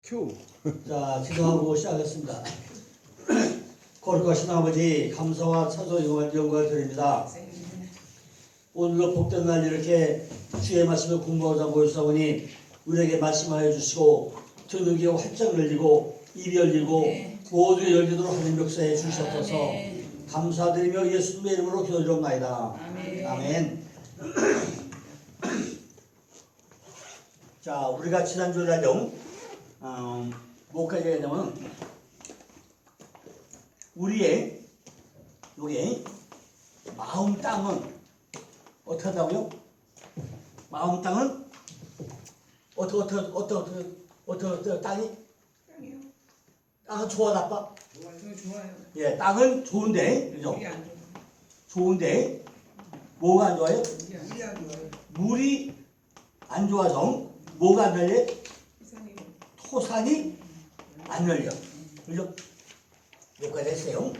큐. 자, 기도하고 시작하겠습니다. 거룩하신 아버지, 감사와 찬송 영광을 드립니다. 오늘도 복된 날 이렇게 주의 말씀을 공부하자 모였사오니 우리에게 말씀하여 주시고 듣는 귀가 활짝 열리고 입이 열리고 모두 열리도록 하는 역사에 주시옵소서. 감사드리며 예수님의 이름으로 기도드리옵나이다. 아멘. 자, 우리가 지난주 내용 목회자에 되면 우리의 요게 마음 땅은 어떻게 한다고요? 마음 땅은 어떻게 땅이? 땅이요? 땅은 좋아 나빠? 좋아요. 예, 땅은 좋은데, 그죠? 물이 안 좋아요. 좋은데 뭐가 안 좋아요? 물이 안 좋아요. 물이 안 좋아서 뭐가 안 열려? 세상에 토산이 안 열려. 그죠? 여기까지 했어요.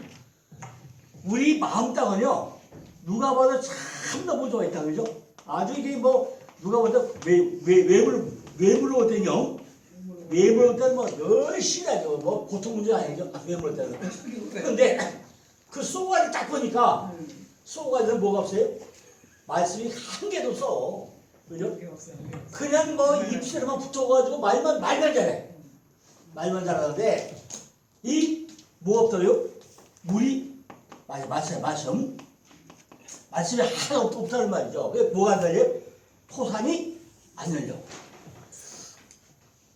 우리 마음 땅은요, 누가 봐도 참 너무 좋아 있다. 그죠? 아주 이게 뭐, 누가 봐도 외부로 올 때는요, 외부로 올 때는 뭐, 열심히 하죠. 뭐, 고통 문제 아니죠. 외부로 올 때는. 근데, 그 쏘가리 딱 보니까, 쏘가리는 뭐가 없어요? 말씀이 한 개도 없어. 그죠? 그냥 뭐, 입술에만 붙어가지고 말만 잘해. 말만 잘하는데, 뭐 없어요? 물이, 말씀이 하나도 없다는 말이죠. 왜 뭐가 안 열려? 토산이 안 열려.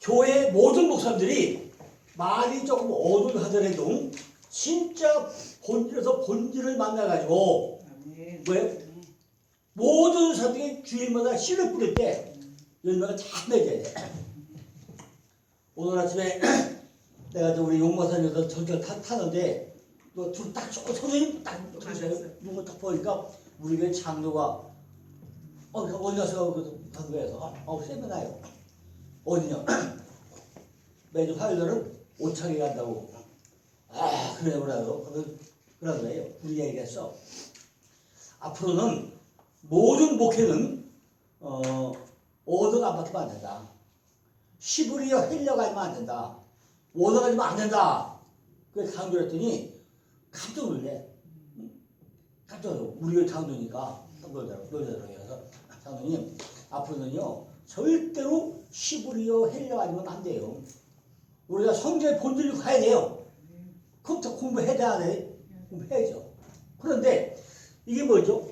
교회 모든 목사님들이 말이 조금 어눌하더라도 진짜 본질에서 본질을 만나가지고 왜? 모든 사람들이 주일마다 씨를 뿌릴 때 열매가 잘 맺어야 돼. 오늘 아침에 내가 우리 용마산에서 전철 타는데 둘딱 선생님 딱 누가 딱 보니까 우리 교회 장로가 어디 가서 간 거에서 세미나요. 어디냐? 매주 화요일은 오창에 간다고. 그래요. 그런 거예요. 우리 얘기했어. 앞으로는 모든 목회는 오더가 안 받으면 안 된다. 시부리어 헬려가 아니면 안 된다. 오더가 아니면 안 된다. 그래서 강조했더니 깜짝 놀래. 깜짝 놀래. 우리 교회 장로니까 놀래더라고요. 장로님, 앞으로는요, 절대로 시부리어 헬려 아니면 안 돼요. 우리가 성경의 본질을 가야 돼요. 그부터 공부해야 돼. 공부해야죠. 그런데 이게 뭐죠?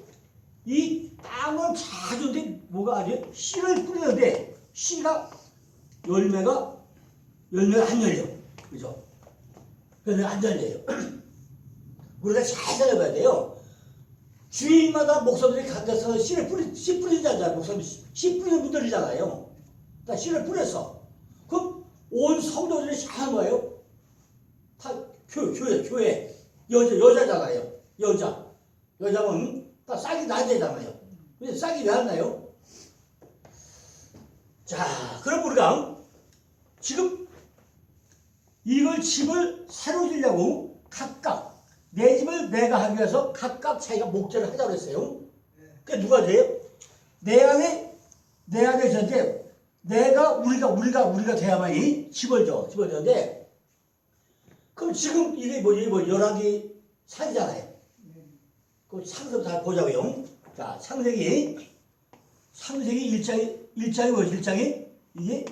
이 땅은 자주인데 뭐가 아니에요? 씨를 뿌리는데 씨가 열매가 안 열려. 그죠? 열매가 안 열려요. 우리가 잘 생각해야 돼요. 주일마다 목사들이 가서 씨 뿌리잖아요. 목사님 씨 뿌리는 분들이잖아요. 다 씨를 뿌렸어. 그럼 온 성도들이 잘 하는 거예요. 다 교회. 여자잖아요. 여자면 다 싹이 나야 되잖아요. 근데 싹이 왜 안 나요? 자, 그럼 우리가 지금 이걸 집을 새로 지려고 각각 내 집을 내가 하기 위해서 각각 자기가 목재를 하자고 했어요. 그게 누가 돼요? 내 안에 저한테 우리가 돼야만이 집을 되는데 그럼 지금 이게 열왕기 살이잖아요. 그럼 창세부터 잘 보자고요. 자, 창세기 1장이 뭐죠? 1장이 이게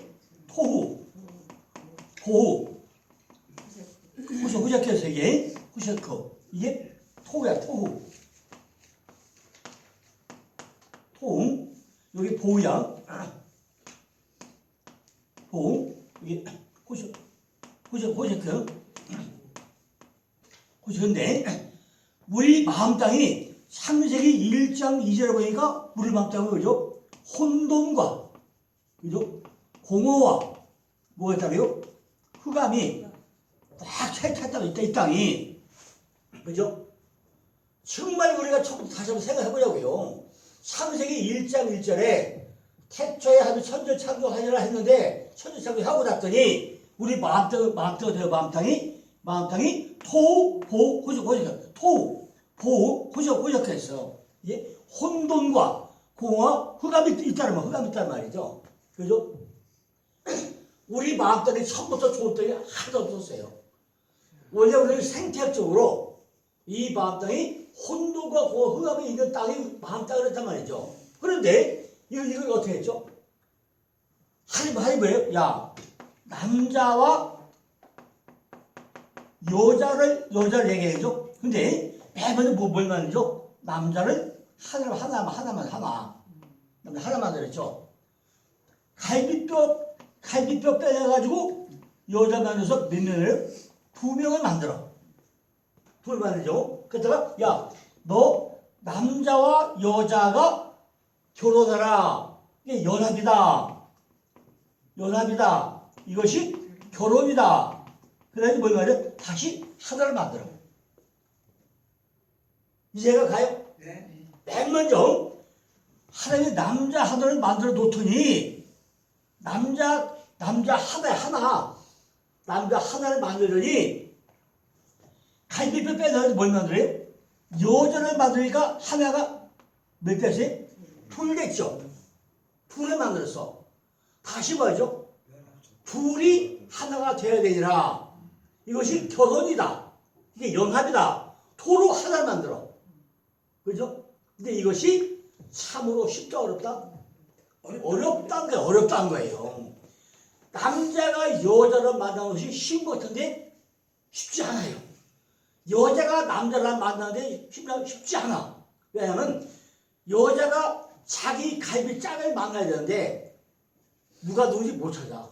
토후, 보후, 후셔크에서 이게 후셔크. 이게 토후야, 토후. 토후. 여기 보후야. 보후. 이게 후셔크. 후셔크인데, 우리 마음 땅이 창세기 1장 2절에 보니까 우리 마음 땅은 그죠? 혼돈과, 그죠? 공허와, 뭐가 있다고요? 흑암이 꽉 찼다고 있다, 이 땅이. 그죠? 정말 우리가 처음부터 다시 한번 생각해보자고요. 창세기 1장 1절에 태초에 하면 천지 창조하니라 했는데 천지 창조하고 났더니 우리 마음 땅이 토우, 보우, 호적했어. 이게 혼돈과 공허와 흑암이 있다는 말이죠. 그죠? 우리 마음속에 처음부터 좋은 땅이 하나도 없었어요. 원래 우리는 생태학적으로 이 마음 땅이 혼돈과 흑암이 있는 땅이 마음 땅이 그랬단 말이죠. 그런데 이걸 어떻게 했죠? 하나님 뭐예요? 야, 남자와 여자를 얘기해죠. 근데 맨 먼저 뭘 만들죠? 남자를 하나만 그랬죠. 갈비뼈 빼내가지고 여자 만들어서 몇 명을? 2명을 만들어. 둘 만들죠. 그러다가 야, 너 남자와 여자가 결혼하라. 이게 연합이다. 이것이 결혼이다. 그래서 뭘 말이야? 다시 하나를 만들어. 이해가 가요? 네. 맨 먼저 하나님이 남자 하나를 만들어 놓더니 남자 하나를 만들더니 갈비뼈 빼서 뭘 만들어요? 여자를 만드니까 하나가 몇 대씩? 둘 됐죠. 둘을 만들었어. 다시 뭐죠? 둘이 하나가 되어야 되니라. 이것이 결혼이다. 이게 연합이다. 도로 하나를 만들어. 그죠? 근데 이것이 참으로 쉽다 어렵다? 어렵다는 거예요. 남자가 여자를 만나는 것이 쉬운 것 같은데 쉽지 않아요. 여자가 남자를 만나는데 쉽지 않아. 왜냐하면 여자가 자기 갈비짝을 만나야 되는데 누가 누군지 못 찾아.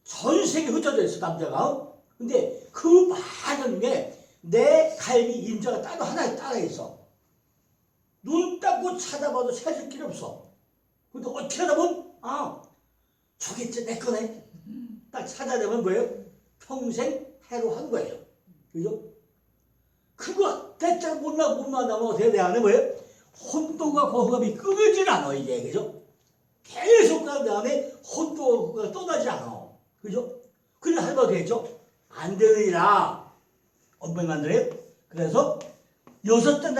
전 세계에 흩어져 있어 남자가. 근데 그 많은 중에 내 갈비 인자가 따로 하나 따라 있어. 눈 닦고 찾아봐도 찾을 길이 없어. 근데 어떻게 하다 보면 저게 진짜 내 거네. 딱 찾아내면 뭐예요? 평생 해로한 거예요. 그죠? 그거 대체로 못 만나면 어떻게 내 안에 뭐예요? 혼돈과 거부감이 끊이질 않아 이게. 그죠? 계속 내 안에 혼돈과 떠나지 않아. 그죠? 그래 하면 어떻게 했죠? 안 되느니라. 어떻게 만들어요? 그래서 여섯 달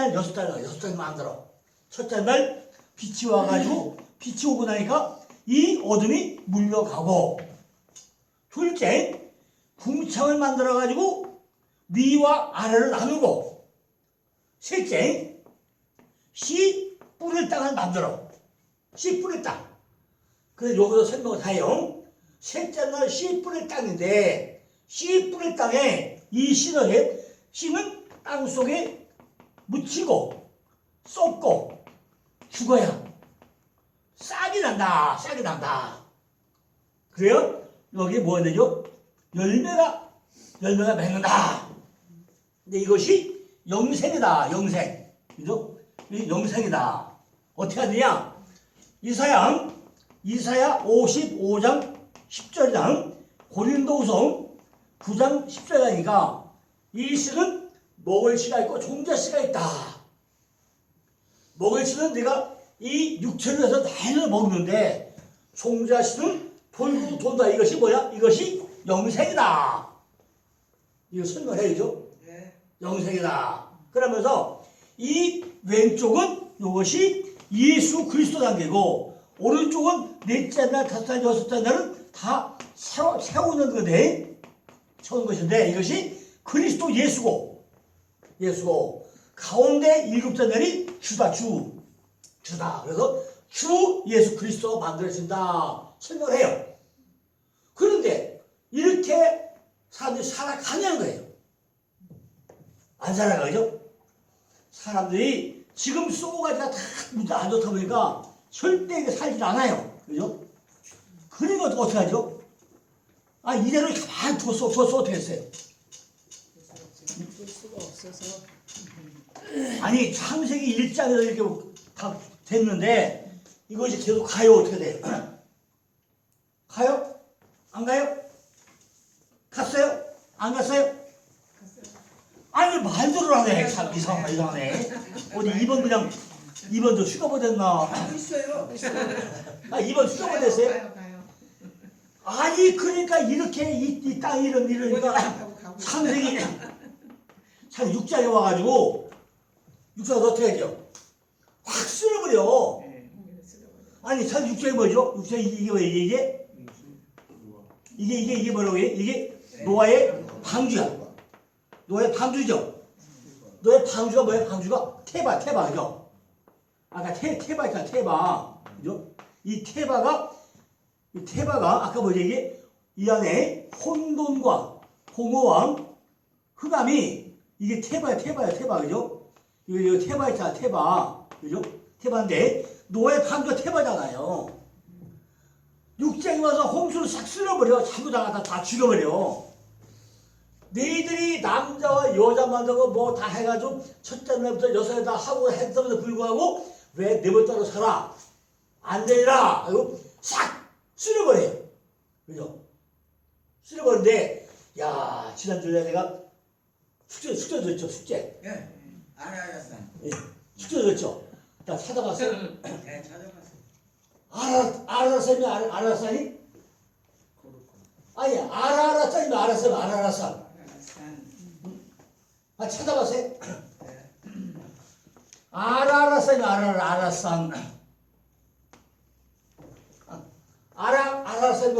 만들어. 첫째 날 빛이 와가지고 빛이 오고 나니까 이 어둠이 물러가고, 둘째 궁창을 만들어가지고 위와 아래를 나누고, 셋째 씨 뿌릴 땅을 만들어. 씨 뿌릴 땅. 그래서 여기서 설명을 다 해요. 셋째 날 씨 뿌릴 땅인데, 씨 뿌릴 땅에 이 씨는 땅 속에 묻히고 쏟고 죽어야 싹이 난다. 그래요? 여기 뭐가 되죠? 열매가 맺는다. 근데 이것이 영생이다. 그죠? 이 영생이다. 어떻게 하느냐? 이사야 55장 10절이랑 고린도후서 9장 10절이니까 이 씨는 먹을 씨가 있고 종자 씨가 있다. 먹을 씨는 내가 이 육체를 해서 나를 먹는데, 종자 씨는 돌고 돈다. 이것이 뭐야? 이것이 영생이다. 이거 설명해야죠. 네. 영생이다. 그러면서 이 왼쪽은 이것이 예수 그리스도 단계고, 오른쪽은 넷째 날, 다섯째 날, 여섯째 날은 다 세우는 거네. 세우는 것인데 이것이 그리스도 예수고 가운데 일곱째 날이 주다. 그래서 주 예수 그리스도 만들어진다 설명을 해요. 그런데 이렇게 사람들이 살아가냐는 거예요. 안 살아가죠? 사람들이 지금 쏘가지가 다 문제 안 좋다 보니까 절대 살지 않아요. 그죠? 그러니까 어떻게 하죠? 이대로 가만히 뒀어 어떻게 했어요? 볼 수가 없어서. 아니 창세기 1장에서 이렇게 다 됐는데 이것이 계속 가요. 어떻게 돼요? 가요? 안 가요? 갔어요? 안 갔어요? 아니 말대로 하네. 참 이상하네. 어디 2번 그냥 2번도 휴가보 됐나? 있어요. 2번 휴가보 됐어요? 가요. 아니 그러니까 이렇게 이 땅 이러니까 창세기 6장에 와가지고 6장에서 어떻게 하죠? 확 쓸어버려. 네. 쓸어버려. 아니 6장이 뭐죠? 6장이 이게 뭐예요? 이게 이게 뭐라고 해? 이게 노아의 방주야. 노아의 방주죠. 노아의 방주가 뭐야? 방주가 테바죠. 아까 테바 있잖아, 테바. 그죠? 이 테바가 아까 뭐지 이게 이 안에 혼돈과 공허와 흑암이 이게 테바야, 그죠? 이거 테바 있잖아, 테바. 그죠? 테바인데 노아의 방주가 테바잖아요. 육장이 와서 홍수를 싹 쓸어버려. 전부 다 죽여버려. 너희들이 남자와 여자 만나고 뭐 다 해가지고 첫째 날부터 여섯에 다 하고 했음에도 불구하고 왜 내 멋대로 살아? 안 되리라. 하고 싹 쓸어버려요. 그죠? 쓸어버리는데 야 지난주에 내가 숙제 줬죠. 숙제. 예. 알았어. 예, 숙제 줬죠. 나 찾아봤어. 네, 찾아봤어. 알았어니? 아니 알았어니 알았어. 아 찾아봤어요? 알았어니 알았어.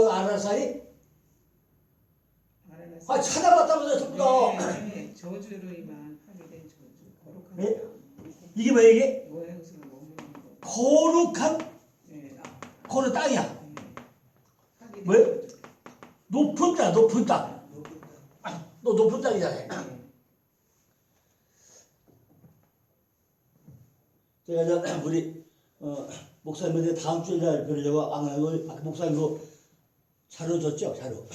알았어니? 아 찾아봤다면서 전부 다. 네, 저주로만 하게 된 저주. 거룩한 네? 땅. 이게 뭐야 이게? 뭐야 무슨 머무는 거. 거룩한 네, 거룩 땅이야. 하게 된 뭐야? 저주. 높은 땅. 너 높은 땅이잖아요. 제가 이제 우리 목사님한테 다음 주에 날 뵈려고 안 하고 아까 목사님 그 자료 줬죠? 자료.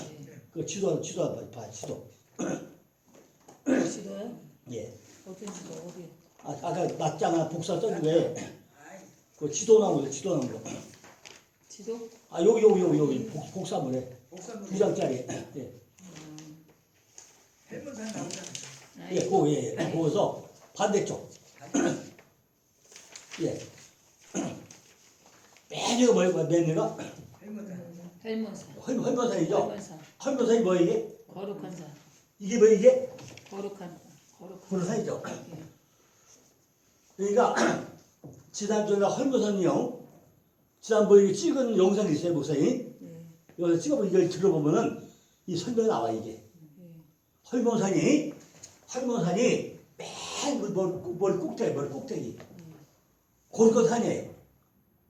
그 지도 봐 지도. 지도요? 예. 어떤 지도 어디? 아까 낮장아 복사 써주게 그 지도 나온 거. 지도? 아 여기 복사물에 복사물. 2장짜리. 예. 해문산 나오잖아. 예, 거기서 반대쪽. 예. 맨 이거 뭐예요? 맨 이거? 해문산. 헬몬산. 헐몬산이죠? 헬몬산. 헐몬산이 뭐예요 이게? 거룩한 산. 이게 뭐 이게? 거룩한 거룩한. 헐몬산이죠. 예. 그러니까 지난주에 헐몬산이요. 지난번에 찍은 영상이 있어요, 목사님. 예. 여기서 찍어보면 이걸 들어보면은 이 설명이 나와 이게. 예. 헐몬산이 맨 머리 꼭대기. 거룩한 산이에요.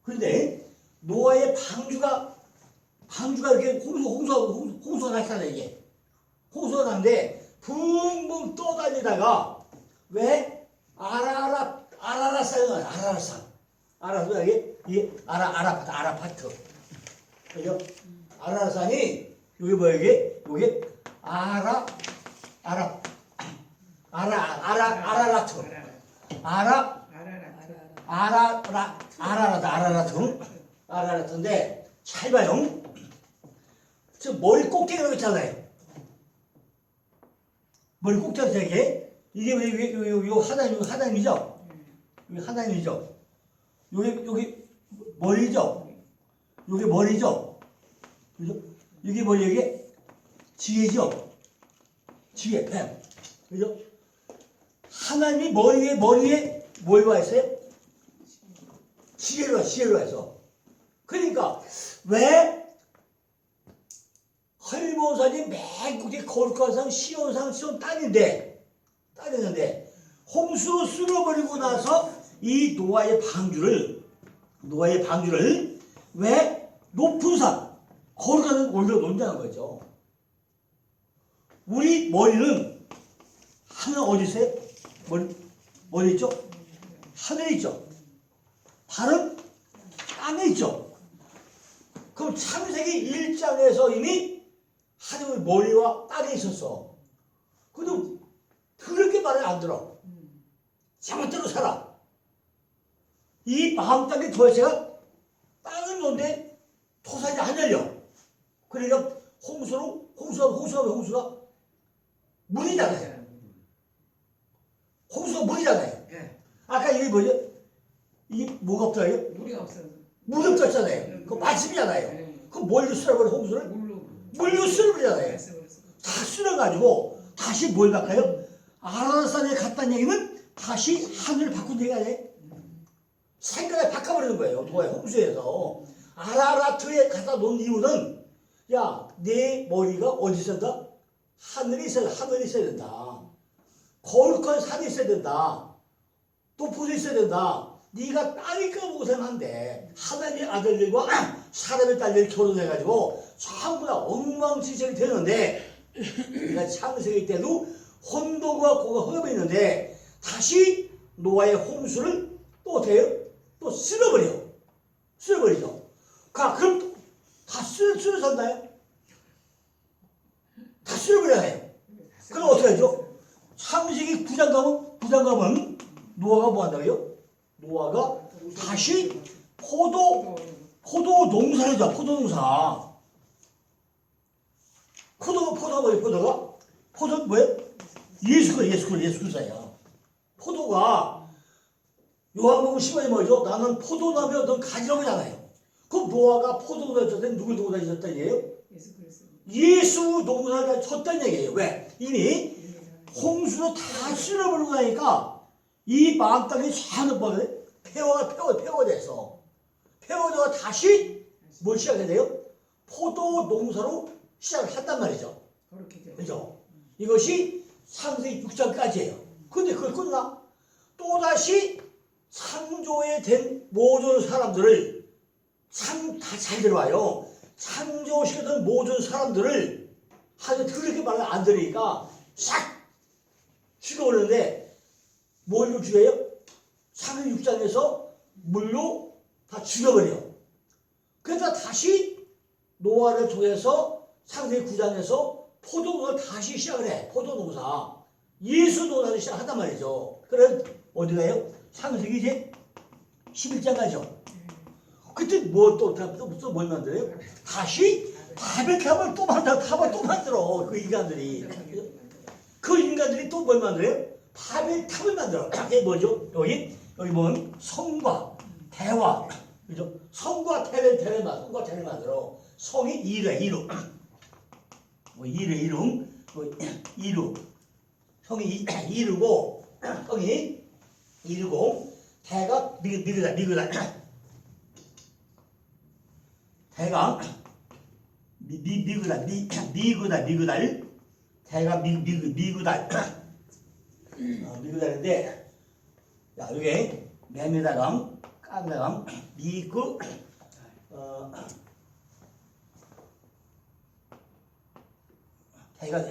그런데 노아의 방주가 이렇게 홍수가 났잖아요, 이게. 홍수가 났는데 붕붕 떠다니다가 왜 아라라산이에요, 아라라산. 이게 아라파트. 그죠? 아라라산이 여기 뭐야 이게? 여기 아라라트. 아라라트인데 잘 봐요. 저 머리 꼭대기로 있잖아요. 머리 꼭대기로 되게 이게 왜 하나님이죠? 여기 하나님이죠. 여기 머리죠. 여기 머리죠. 그죠? 여기 뭐예요? 이게 지혜죠. 지혜, 뱀. 그죠? 하나님이 머리에 뭘 와 있어요? 지혜로 해서. 그러니까 왜 헐몬산이 맨 끝에 거룩한 산 시온 땅인데 홍수 쓸어버리고 나서 이 노아의 방주를 왜 높은 산 거룩한 산 올려놓는다는 거죠. 우리 머리는 하늘 어디 있어요? 어디 있죠? 하늘에 있죠. 발은 땅에 있죠. 그럼 창세기 1장에서 이미 하나님의 머리와 땅에 있었어. 그래도 그렇게 말을 안 들어. 제멋대로 살아. 이 마음 땅에 도대체가 땅을 놓는데 토산이 안 열려. 그러니까 홍수가 물이잖아요. 홍수가 물이잖아요. 예. 아까 이게 뭐죠? 이게 뭐가 없다요? 물이 없어서. 물이 없었잖아요. 그거 마침이잖아요. 그럼 뭘로 쓸어버려 홍수를? 물로 쓸어버리잖아요. 말씀으로 쓰고. 다 쓸어가지고 다시 뭘 바꿔요? 아라산에 갔다는 얘기는 다시 하늘을 바꾼 얘기가 아니에요. 생각을 바꿔버리는 거예요. 도의 홍수에서. 아라라트에 갖다 놓은 이유는 야, 내 머리가 어디 있어야 된다? 하늘이 있어야 된다. 거룩한 산이 있어야 된다. 높은 데 있어야 된다. 네가 땅이 까먹고서는 안 돼. 하나님의 아들들과 사람의 딸들이 결혼해가지고 전부 다 엉망진창이 되는데 네가 창세기 때도 혼돈과 고가 허업했는데 다시 노아의 홍수를 또 어때요? 또 쓸어버리죠. 그럼 다 쓸어졌나요? 다 쓸어버려야 해요. 그럼 어떻게 하죠? 창세기 9장 가면 노아가 뭐 한다고요? 노아가 다시 포도 농사를 줘. 포도 농사. 포도가 뭐예요? 포도는 뭐예요? 예수 그리스도야. 포도가 요한복음 15장에 뭐죠? 나는 포도나무의 어떤 가지라고 하잖아요. 그럼 노아가 포도 농사를 줬을 때 누구 농사를 줬다는 얘기예요? 예수 그리스도. 예수 농사를 줬다는 얘기예요. 왜? 이미 홍수로 다 쓸어버리고 나니까 이 마음 땅이 쫙 뭐래? 폐허가 됐어. 폐허가 다시 뭘 시작해야 돼요? 포도 농사로 시작을 한단 말이죠. 그렇게 돼. 그죠? 이것이 창세기 6장까지예요. 근데 그걸 끝나? 또다시 창조에 된 모든 사람들을 다 잘 들어와요. 창조시켰던 모든 사람들을 하여튼 그렇게 말하면 안 들으니까 싹 죽여버렸는데 뭘로 죽여요? 창세기 6장에서 물로 다 죽여버려. 그래서 다시 노아를 통해서 창세기 9장에서 포도농사를 다시 시작을 해. 포도농사. 예수 농사를 시작한단 말이죠. 그래 어디 가요? 창세기 이제 11장 가죠. 그때 뭘 만들어요? 다시 바벨탑을 또 만들어. 그 인간들이. 그 인간들이 또 뭘 만들어요? 바벨탑을 만들어. 이게 뭐죠? 여기 보면 성과 대화. 그죠? 성과 대를 만들어. 성이 이루. 뭐 이루. 성이 이루고 대가 미그다. 대가 미그달. 대가 미그달. 미그달인데, 야, 여기 매미다강, 깡다강, 미그, 대가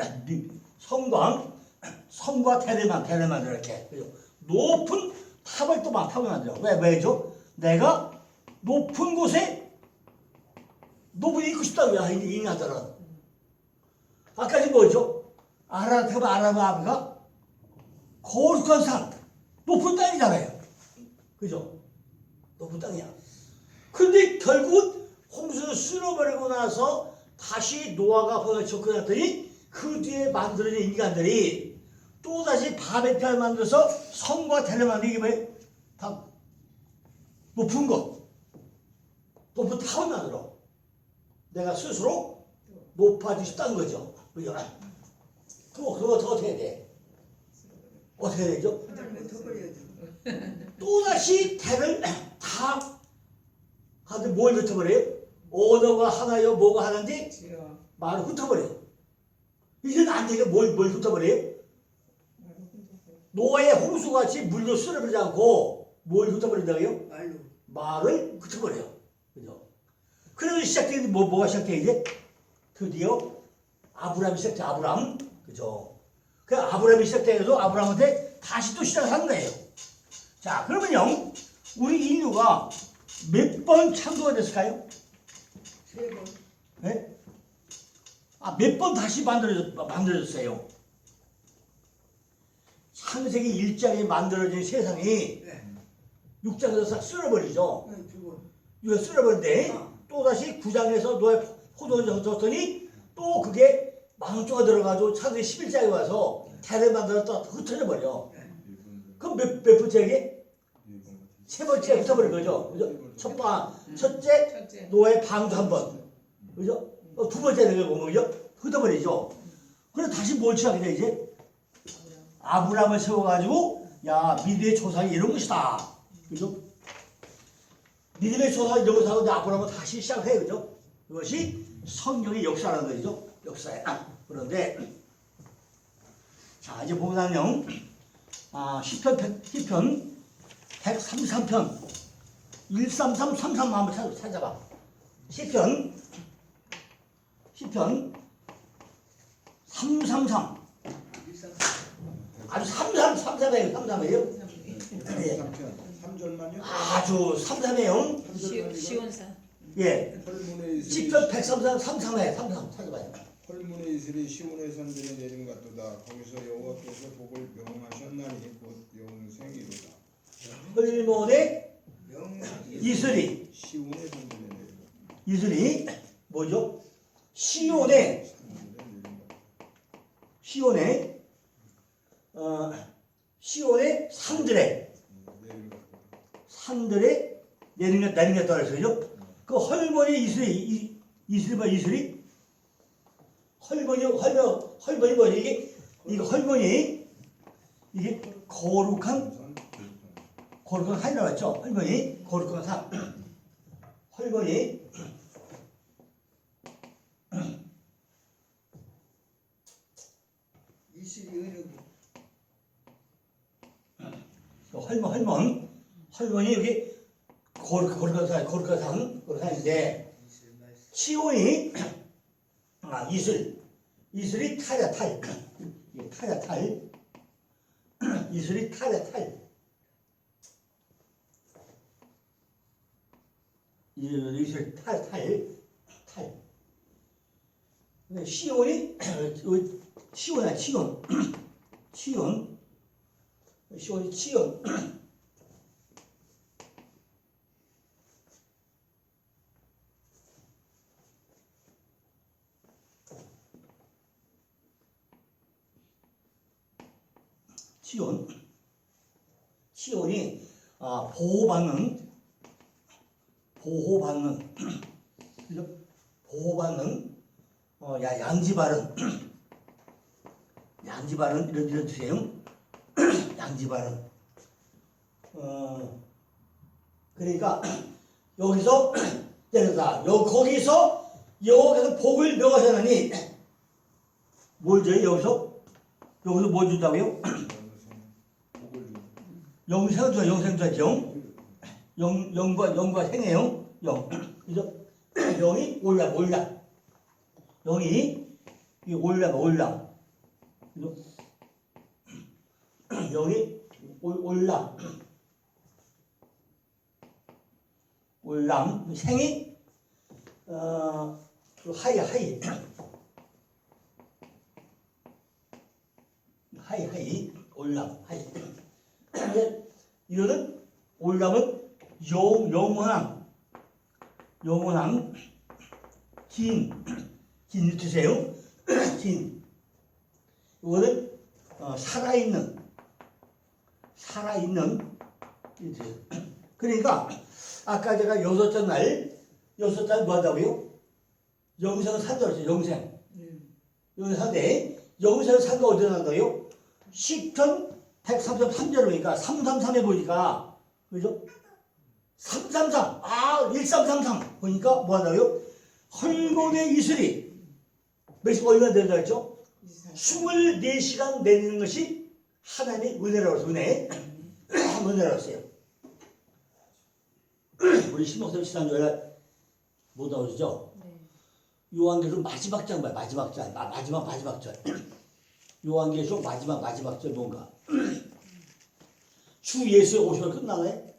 성과 대를 만들어 이렇게. 그죠? 높은 탑을 만들어. 왜죠? 내가 높은 곳에 높은 데 있고 싶다고요. 이 인간들은. 아까 뭐죠? 아브가 거룩한 산, 높은 땅이잖아요. 그죠? 높은 땅이야. 근데 결국 홍수를 쓸어버리고 나서 다시 노아가 거기에 접근했더니 그 뒤에 만들어진 인간들이 또다시 바벨탑을 만들어서 성과 대를 만들기 이게 뭐예요? 다 높은 탑을 만들어. 내가 스스로 높아지고 싶다는 거죠. 그죠? 그거 어떻게 해야 돼? 어떻게 해야 되죠? 또다시 대를 다 하는데 뭘 흩어버려요? 언어가 하나요? 뭐가 하나인데 말을 흩어버려요. 이제는 안 되게 뭘 흩어버려요? 노아의 홍수같이 물로 쓸어버리지 않고 뭘 흩어버린다고요? 말을 흩어버려요. 그죠? 그래서 시작되는 뭐가 시작돼 이제? 드디어 아브라함이 시작돼. 아브라함. 그죠? 그 아브라함이 시작돼서 아브라함한테 다시 또 시작하는 거예요. 자, 그러면요, 우리 인류가 몇 번 창조가 됐을까요? 3번. 네? 몇 번 다시 만들어졌어요. 창세기 1장에 만들어진 세상이 네. 6장에서 싹 쓸어버리죠. 네, 2번. 이거 쓸어버리는데 또다시 9장에서 노아의 포도를 줬더니 또 그게 망조가 들어가지고 창세기 11장에 와서 대를 만들었다 흩어져 버려. 그럼 몇 번째게? 세 번째 흩어버린 거죠. 그죠? 첫째 노아의 방주 한 번. 그죠? 두 번째는 보면 그죠? 흩어버리죠. 그래서 다시 뭘 시작해 돼 이제? 아브라함을 세워가지고 야 믿음의 조상이 이런 것이다. 그죠? 믿음의 조상이 이런 것을 하고 아브라함은 다시 시작해. 그죠? 이것이 성경의 역사라는 거죠. 역사야. 그런데 자 이제 보면요. 시편 133편 133, 33 한번 찾아봐. 시편 333 아주 33이에요. 네. 3절만요? 아주 33이에요. 시원사. 예. 헐문의 이슬이 시편 133에 33 찾아봐요. 헐문의 이슬이 시온의 산들에 내린 것 같도다. 거기서 여호와께서 복을 명하셨나니 곧 영생이로다. 헐몬의 명령이 이슬이 시온의 산들에 내린 것 이슬이 뭐죠? 시온의 산들에 내린 것 같다. 시온의 산들에 내린 것 같다. 내리겠다 그래서요. 그 헐몬의 이슬이 헐몬이 뭐지 이게 헐몬이 이게 거룩한 산이라고 했죠. 헐몬이 거룩한 산. 헐몬이 이슬이 의력이 헐몬이 여기 거룩한 산인데 이슬 말씀 시온이 이슬이 탈이야 탈. 이게 탈이야 탈. 이슬이 탈이야 탈. 이슬이 탈. 근데 시온이 시온이야 시온. 시온이 치온. 시온이 보호받는 양지바른 이런 뜻이에요. 양지바른. 그러니까 여기서 때려다 거기서 여호와께서 복을 명하셨나니 뭘 줘요 여기서 뭐 준다고요? 복을 주고 영생 주죠. 영과 생이에요. 그죠? 영이 올라. 영이 올라. 그죠? 영이 올람. 생이 하이. 올람. 이거는 올람은 영원한 긴 뜻이에요. 긴. 이거는 살아있는 이 뜻이에요. 그러니까 아까 제가 여섯째 날 뭐 한다고요? 영생을 산다고 했어요. 영생 산대. 영생을 산다 어디에 난다고요? 시편 133절을 보니까 333에 보니까 그죠? 333 1333 보니까 뭐 한다고요? 헐몬의 이슬이 얼마나 된다고 했죠? 24시간 내리는 것이 하나님의 은혜라고 했어요. 은혜라고 했어요. 우리 신목사님 지난주에 못 나오시죠? 요한계시록 마지막 장 봐요. 마지막 절. 요한계시록 마지막 절 뭔가 주 예수의 오셔서 끝나네.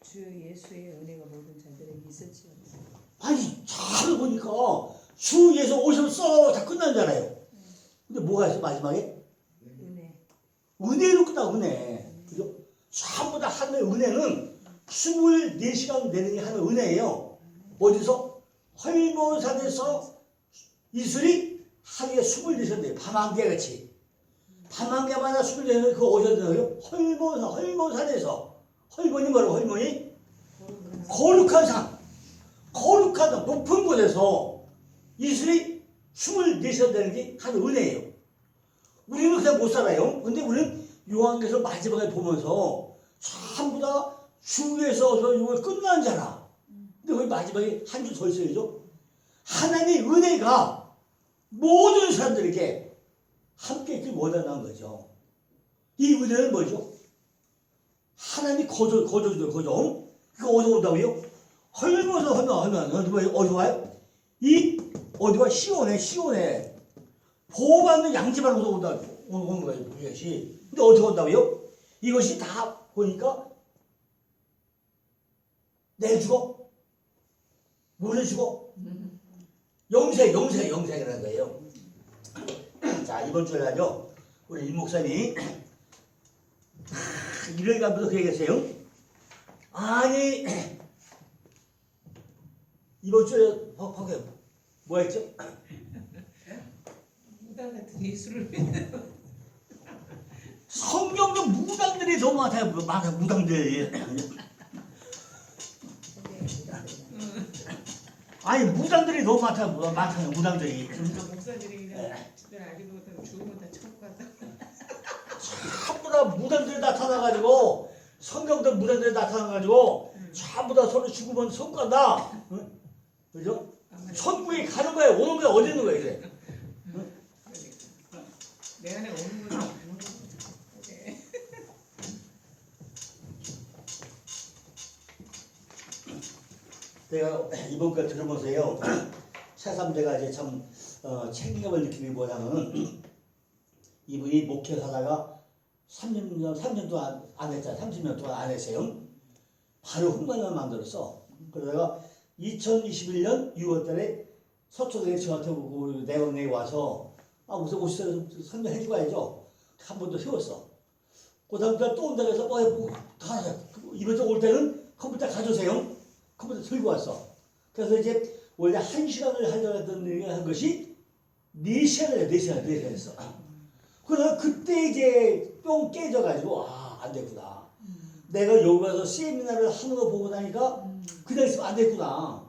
주 예수의 은혜가 모든 자들에게 있을지어다. 아니 잘 보니까 주 예수 오셔서 다 끝나잖아요. 근데 뭐가 있어 마지막에? 은혜로 끝나. 은혜. 그죠? 전부 다 하나님의 은혜는 24시간 내내 하는 은혜예요. 어디서? 헐몬산에서 이슬이 하루에 24시간 밤한개 같이. 밤한개마다 24시간 그거 어디서 되나요? 헐몬산에서. 헐몬이 뭐라고? 헐몬이? 거룩한 산. 거룩한 높은 곳에서 이슬이 24시간 되는 게 하는 은혜예요. 우리는 그냥 못 살아요. 근데 우리는 요한계시록 마지막에 보면서 전부 다 주에서 이걸 끝난 자라. 근데 거기 마지막에 한 줄 더 있어야죠. 하나님의 은혜가 모든 사람들에게 함께 있길 원한다는 거죠. 이 은혜는 뭐죠? 하나님이 거저주죠, 거저. 그거 어디서 온다고요? 헐면서 하면 어디 와요? 이 어디가 시온에 보호받는 양지바로서 오는 거예요, 이것이. 근데 어디서 온다고요? 이것이 다 보니까 내주고 모래주고 영생이라는 거예요. 자, 이번 주에는요 우리 임 목사님이 일요일 가면서 그 얘기했어요. 아니 이번 주에 뭐 했죠? 무당 같은 예술을 성경도 무당들이 너무 많아요. 무당들이. 아니 무당들이 너무 많다요. 무당들이. 목사들이 그냥 알기도 못하고 죽으면 다 천국 간다. 전부 다 무당들이 나타나가지고 성경도 무당들이 나타나가지고 전부 다 서로 죽으면 천국 간다. 응? 그죠? 천국에 가는 거야. 오는 거야. 어디 있는 거야 이제? 내 안에 오는 거지 가는 거지. 내가 이번 걸 들으면서요 새삼 제가 이제 참 책임감을 느끼는 게 뭐냐면은 이분이 목회하다가 3년 동안 안 했잖아요. 30년 동안 안 했어요. 바로 흑만을 만들었어. 그러다가 2021년 6월달에 서초동에 저한테 오고 내원내에 와서 무슨 오시서 설명해주고 가야죠. 한 번 더 세웠어. 그 다음부터 또 온다고 해서 다 이번 주 올 때는 컴퓨터 가져오세요. 컴퓨터 들고 왔어. 그래서 이제 원래 1시간을 하려고 했던 것이 4시간을 했어. 그래서 그때 이제 뿅 깨져가지고 안 됐구나. 내가 여기 와서 세미나를 하는 거 보고 나니까 그냥 있으면 안 됐구나.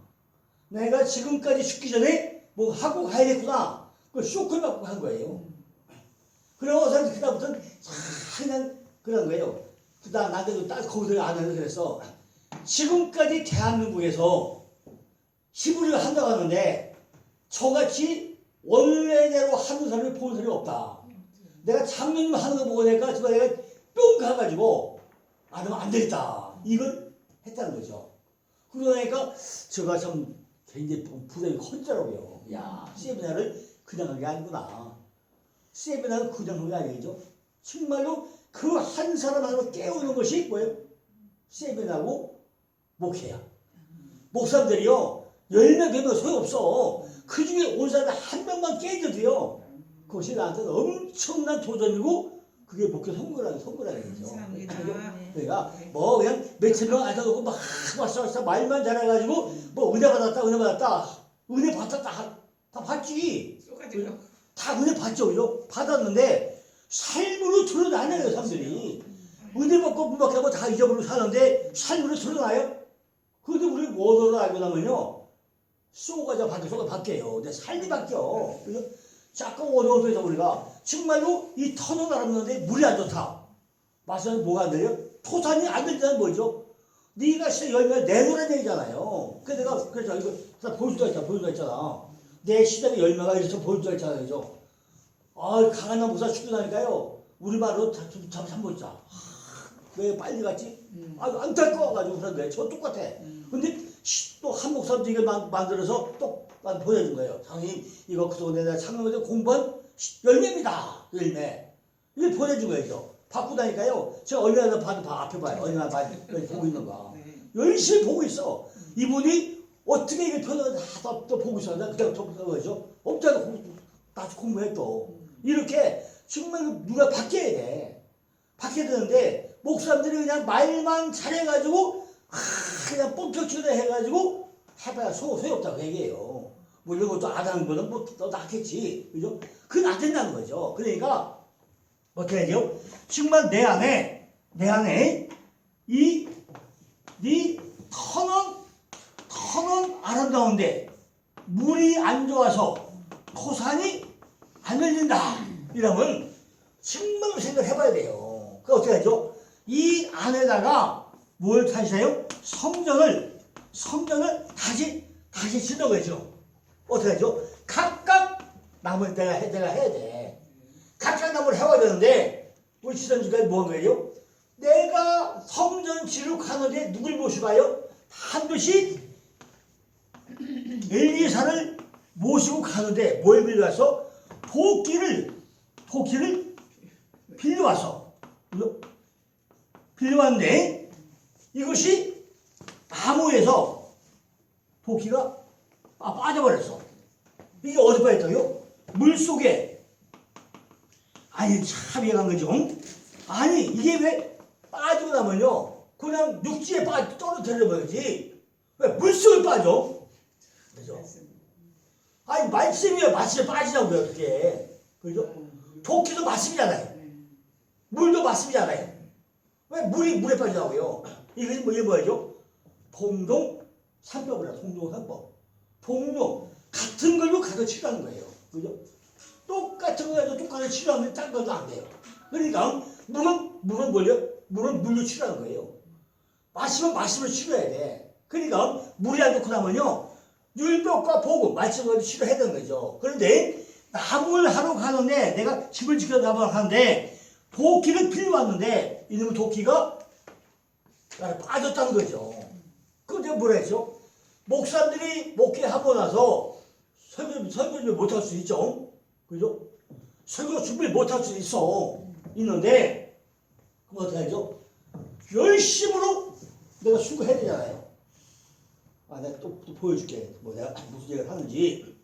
내가 지금까지 죽기 전에 뭐 하고 가야겠구나. 그 쇼크를 받고 한 거예요. 그러고서 그다음부터는 그냥 그런 거예요. 나한테도 딱 거기서 안 하는 그래서 지금까지 대한민국에서 히브리를 한다고 하는데 저같이 원래대로 하는 사람을 본 사람이 없다. 내가 작년에 하는 거 보고 내가 뿅 가가지고 그러면 안 되겠다. 이걸 했다는 거죠. 그러니까 제가 참 굉장히 부담이 커지더라고요. 야, 세미나를 그냥 한 게 아니구나. 세미나는 그냥 한 게 아니죠. 정말로 그 한 사람 하나로 깨우는 것이 뭐예요? 세미나고 목회야. 목사님들이요 10명 되면 소용없어. 그 중에 온 사람 한 명만 깨져도요 그것이 나한테는 엄청난 도전이고 그게 목회 선거라는 거죠. 그러니까 뭐 그냥 몇천 명 앉아놓고 막 왔어 말만 잘해가지고 뭐 은혜 받았다 은혜 받았다 다 받지. 다 은혜 받죠. 그죠? 받았는데 삶으로 드러나네요. 사람들이 은혜 받고 문 받고 다 잊어버리고 사는데 삶으로 드러나요? 그런데 우리 뭐를 알고 나면요 쏘가 바뀌어요. 근데 삶이 바뀌어. 그죠? 자꾸 어려워서 우리가 정말로 이 터널 알았는데 물이 안 좋다. 마시면 뭐가 안 돼요? 토산이 안 된다는 뭐죠? 네가 진짜 열매를 내놓으라는 얘기잖아요. 그래서 내가 이거 보여주자 했잖아. 내 시대의 열매가 이렇게 보여주자 했잖아요. 그죠? 강한 나무사 죽고 나니까요. 우리 말로 잠 못 자. 왜 빨리 갔지? 안 될 거 가지고 그런데 저 똑같아. 근데 또 한 목사님도 이걸 만들어서 또 보여준 거예요. 장님 이거 그동안 내가 창명에서 공부한 열매입니다. 열매. 이걸 보내준 거예요. 받고 나니까요. 제가 얼마나 앞에 봐요. 얼마나 보고 있는 거. 열심히 보고 있어. 이분이 어떻게 이걸 표현을 또 보고 있어. 나 그냥 또 보죠. 없잖아. 다시 공부해 또. 이렇게 정말 누가 바뀌어야 돼. 바뀌어야 되는데 목사님들이 그냥 말만 잘해가지고 그냥 뻥쳐치려 해가지고 해봐야 소용없다고 얘기해요. 뭐 이런 것도 안 하는 거는 뭐 더 낫겠지. 그죠? 그건 안 된다는 거죠. 그러니까 어떻게 해야죠? 정말 내 안에 이 터널 아름다운데 물이 안 좋아서 토산이 안 열린다. 이러면 정말로 생각해봐야 돼요. 그 어떻게 하죠? 이 안에다가 뭘 타시나요? 성전을 성전을 다시 짓는 거죠. 어떻게 하죠? 각각 나무를 내가 해야 돼. 각각 나무를 해와야 되는데 우리 지난주까지 뭐 한 거예요? 내가 성전 지룩하는데 누굴 모시고 가요? 반드시 엘리사를 모시고 가는데 뭘 빌려와서? 도끼를 빌려와서 빌려왔는데 이것이 나무에서 도끼가 빠져버렸어. 이게 어디 빠졌다고요? 물속에. 아니 참 이해가 안 가죠? 아니 이게 왜 빠지고 나면요 그냥 육지에 떨어뜨려 버리지 왜 물속에 빠져? 그죠? 아니 말씀이요 말씀에 빠지냐고요 어떻게? 그죠? 도끼도 말씀이잖아요. 물도 말씀이잖아요. 왜 물에 빠지냐고요? 이것이 뭐죠? 동동삼법이라 동동삼법. 동동 같은 걸로 가서 치료하는 거예요. 그죠? 똑같은 거 가지고 똑같이 치료하면 딴 것도 안 돼요. 그러니까 물은 물로 치료하는 거예요. 말씀은 말씀을 치료해야 돼. 그러니까 물이 안 좋고 나면요 율법과 복음 말씀을 치료해야 되는 거죠. 그런데 나무를 하러 가는데 내가 집을 지켜 나무를 하는데 도끼를 빌려왔는데 이놈의 도끼가 빠졌다는 거죠. 그럼 내가 뭐라 했죠? 목사님들이 목회하고 나서 설교 못할 수 있죠. 그죠? 설교 준비를 못할 수 있는데 그럼 어떻게 하죠? 열심으로 내가 수고해야 되잖아요. 내가 또 보여줄게. 내가 무슨 얘기를 하는지.